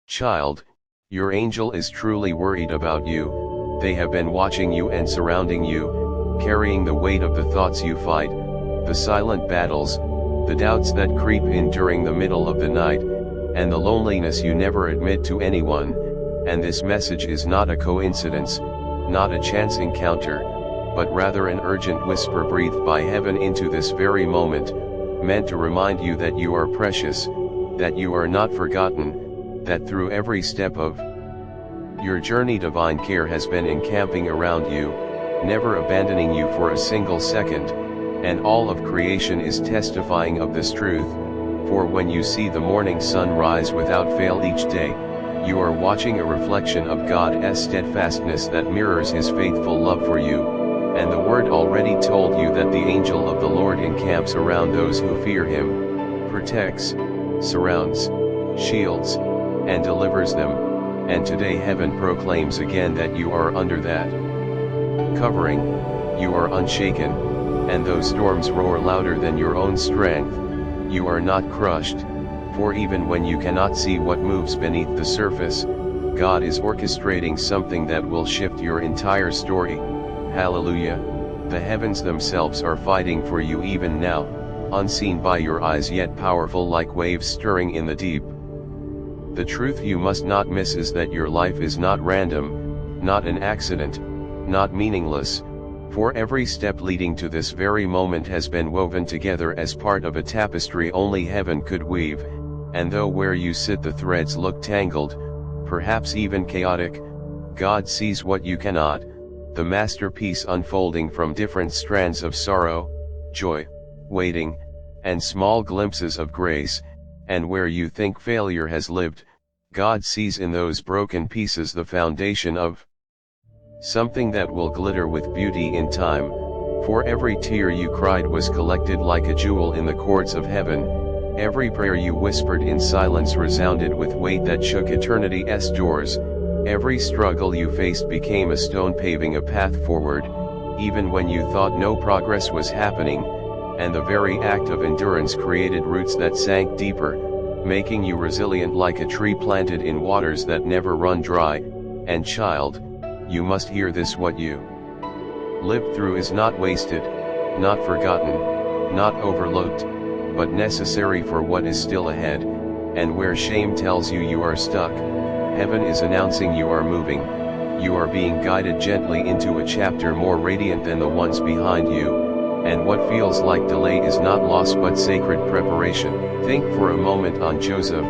Child, your angel is truly worried about you. They have been watching you and surrounding you, carrying the weight of the thoughts you fight, the silent battles, the doubts that creep in during the middle of the night, and the loneliness you never admit to anyone. And this message is not a coincidence, not a chance encounter, but rather an urgent whisper breathed by heaven into this very moment, meant to remind you that you are precious, that you are not forgotten, that through every step of your journey divine care has been encamping around you, never abandoning you for a single second, and all of creation is testifying of this truth, for when you see the morning sun rise without fail each day, you are watching a reflection of God's steadfastness that mirrors His faithful love for you. And the word already told you that the angel of the Lord encamps around those who fear Him, protects, surrounds, shields, and delivers them, and today heaven proclaims again that you are under that covering, you are unshaken, and though storms roar louder than your own strength, you are not crushed, for even when you cannot see what moves beneath the surface, God is orchestrating something that will shift your entire story. Hallelujah! The heavens themselves are fighting for you even now, unseen by your eyes yet powerful like waves stirring in the deep. The truth you must not miss is that your life is not random, not an accident, not meaningless, for every step leading to this very moment has been woven together as part of a tapestry only heaven could weave, and though where you sit the threads look tangled, perhaps even chaotic, God sees what you cannot, the masterpiece unfolding from different strands of sorrow, joy, waiting, and small glimpses of grace, and where you think failure has lived, God sees in those broken pieces the foundation of something that will glitter with beauty in time, for every tear you cried was collected like a jewel in the courts of heaven, every prayer you whispered in silence resounded with weight that shook eternity's doors, every struggle you faced became a stone paving a path forward, even when you thought no progress was happening, and the very act of endurance created roots that sank deeper, making you resilient like a tree planted in waters that never run dry. And child, you must hear this: what you lived through is not wasted, not forgotten, not overlooked, but necessary for what is still ahead, and where shame tells you you are stuck, heaven is announcing you are moving, you are being guided gently into a chapter more radiant than the ones behind you, and what feels like delay is not loss but sacred preparation. Think for a moment on Joseph,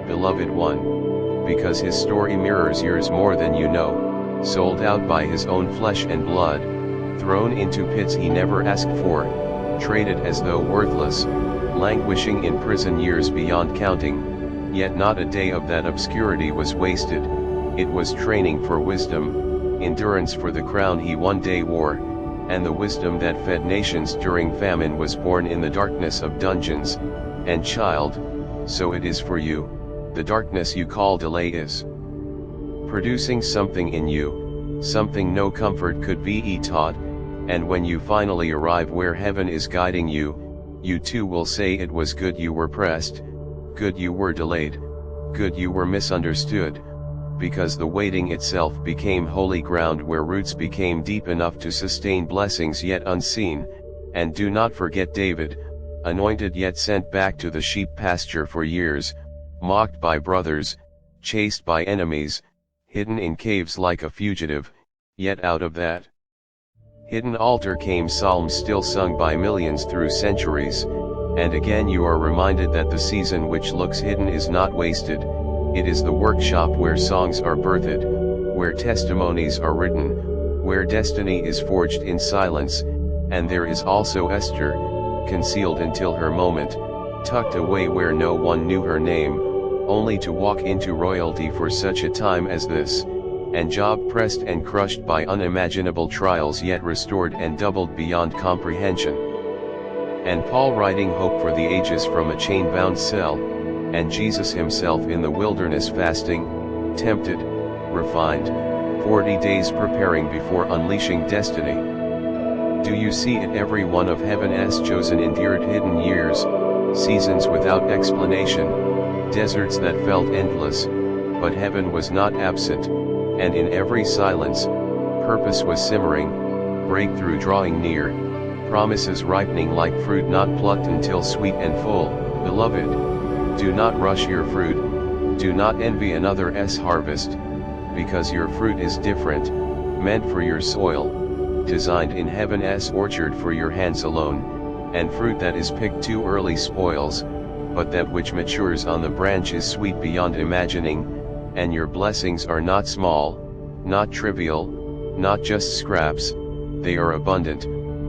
beloved one, because his story mirrors yours more than you know, sold out by his own flesh and blood, thrown into pits he never asked for, traded as though worthless, languishing in prison years beyond counting, yet not a day of that obscurity was wasted. It was training for wisdom, endurance for the crown he one day wore, and the wisdom that fed nations during famine was born in the darkness of dungeons. And child, so it is for you, the darkness you call delay is producing something in you, something no comfort could be taught, and when you finally arrive where heaven is guiding you, you too will say it was good you were pressed, good you were delayed, good you were misunderstood, because the waiting itself became holy ground where roots became deep enough to sustain blessings yet unseen. And do not forget David, anointed yet sent back to the sheep pasture for years, mocked by brothers, chased by enemies, hidden in caves like a fugitive, yet out of that hidden altar came psalms still sung by millions through centuries. And again you are reminded that the season which looks hidden is not wasted, it is the workshop where songs are birthed, where testimonies are written, where destiny is forged in silence. And there is also Esther, concealed until her moment, tucked away where no one knew her name, only to walk into royalty for such a time as this, and Job pressed and crushed by unimaginable trials yet restored and doubled beyond comprehension, and Paul writing hope for the ages from a chain-bound cell, and Jesus himself in the wilderness fasting, tempted, refined, 40 days preparing before unleashing destiny. Do you see it? Every one of heaven's chosen endured hidden years, seasons without explanation, deserts that felt endless, but heaven was not absent, and in every silence, purpose was simmering, breakthrough drawing near, promises ripening like fruit not plucked until sweet and full. Beloved, do not rush your fruit, do not envy another's harvest, because your fruit is different, meant for your soil, designed in heaven's orchard for your hands alone, and fruit that is picked too early spoils, but that which matures on the branch is sweet beyond imagining, and your blessings are not small, not trivial, not just scraps, they are abundant,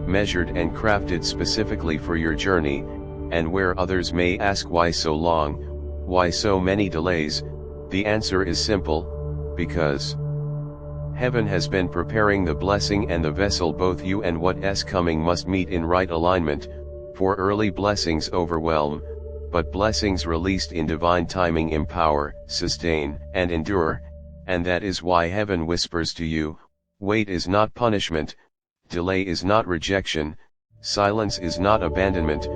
measured and crafted specifically for your journey, and where others may ask why so long, why so many delays, the answer is simple, because heaven has been preparing the blessing and the vessel. Both you and what's coming must meet in right alignment, for early blessings overwhelm, but blessings released in divine timing empower, sustain, and endure, and that is why heaven whispers to you, wait is not punishment, delay is not rejection, silence is not abandonment.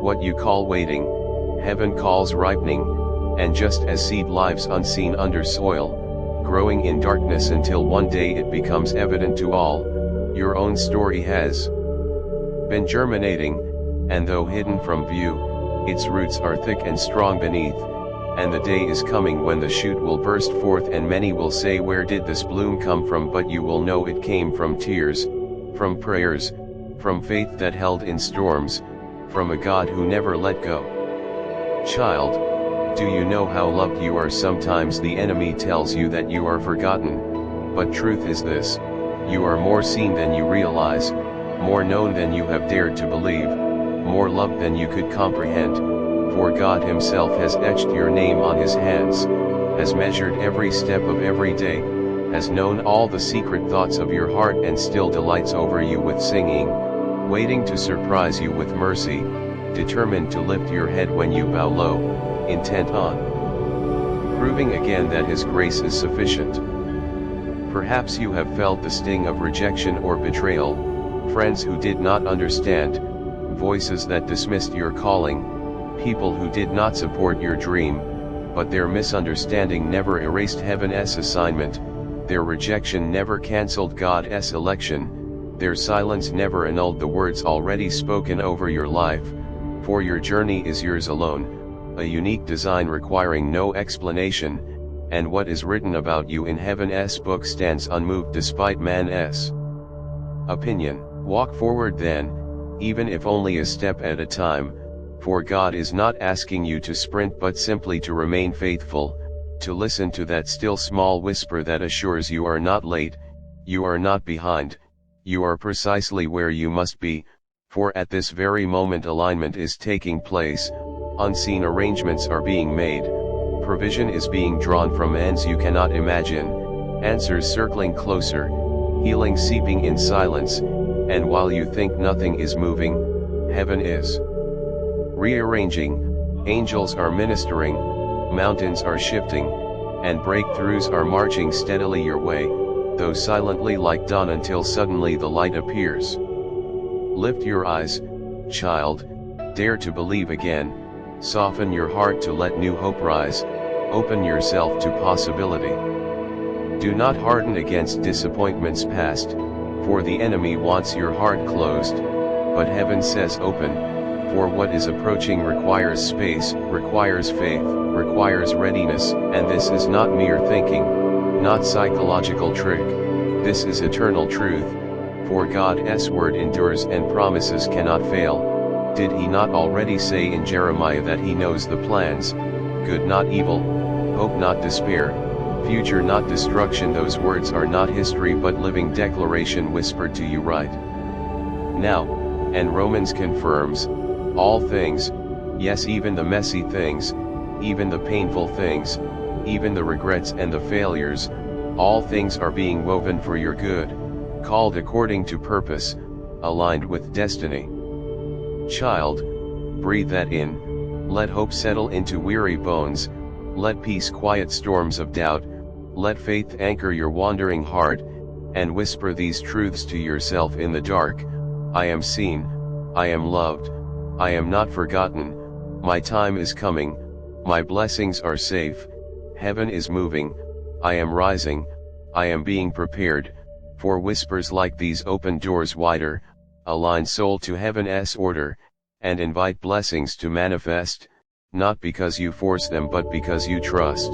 What you call waiting, heaven calls ripening, and just as seed lives unseen under soil, growing in darkness until one day it becomes evident to all, your own story has been germinating, and though hidden from view, its roots are thick and strong beneath, and the day is coming when the shoot will burst forth and many will say, where did this bloom come from? But you will know it came from tears, from prayers, from faith that held in storms, from a God who never let go. Child, do you know how loved you are? Sometimes the enemy tells you that you are forgotten, but truth is this, you are more seen than you realize, more known than you have dared to believe, more loved than you could comprehend, for God himself has etched your name on his hands, has measured every step of every day, has known all the secret thoughts of your heart and still delights over you with singing, waiting to surprise you with mercy, determined to lift your head when you bow low, intent on proving again that his grace is sufficient. Perhaps you have felt the sting of rejection or betrayal, friends who did not understand, voices that dismissed your calling, people who did not support your dream, but their misunderstanding never erased heaven's assignment, their rejection never cancelled God's election, their silence never annulled the words already spoken over your life, for your journey is yours alone, a unique design requiring no explanation, and what is written about you in heaven's book stands unmoved despite man's opinion. Walk forward then, even if only a step at a time, for God is not asking you to sprint but simply to remain faithful, to listen to that still small whisper that assures you are not late, you are not behind, you are precisely where you must be, for at this very moment alignment is taking place, unseen arrangements are being made, provision is being drawn from ends you cannot imagine, answers circling closer, healing seeping in silence, and while you think nothing is moving, heaven is rearranging, angels are ministering, mountains are shifting, and breakthroughs are marching steadily your way, though silently like dawn until suddenly the light appears. Lift your eyes, child, dare to believe again, soften your heart to let new hope rise, open yourself to possibility. Do not harden against disappointments past, for the enemy wants your heart closed, but heaven says open, for what is approaching requires space, requires faith, requires readiness, and this is not mere thinking, not psychological trick, this is eternal truth, for God's word endures and promises cannot fail. Did he not already say in Jeremiah that he knows the plans, good not evil, hope not despair, future not destruction? Those words are not history but living declaration whispered to you right now, and Romans confirms, all things, yes even the messy things, even the painful things, even the regrets and the failures, all things are being woven for your good, called according to purpose, aligned with destiny. Child, breathe that in, let hope settle into weary bones, let peace quiet storms of doubt, let faith anchor your wandering heart, and whisper these truths to yourself in the dark, I am seen, I am loved, I am not forgotten, my time is coming, my blessings are safe, Heaven is moving, I am rising, I am being prepared, for whispers like these open doors wider, align soul to heaven's order, and invite blessings to manifest, not because you force them but because you trust.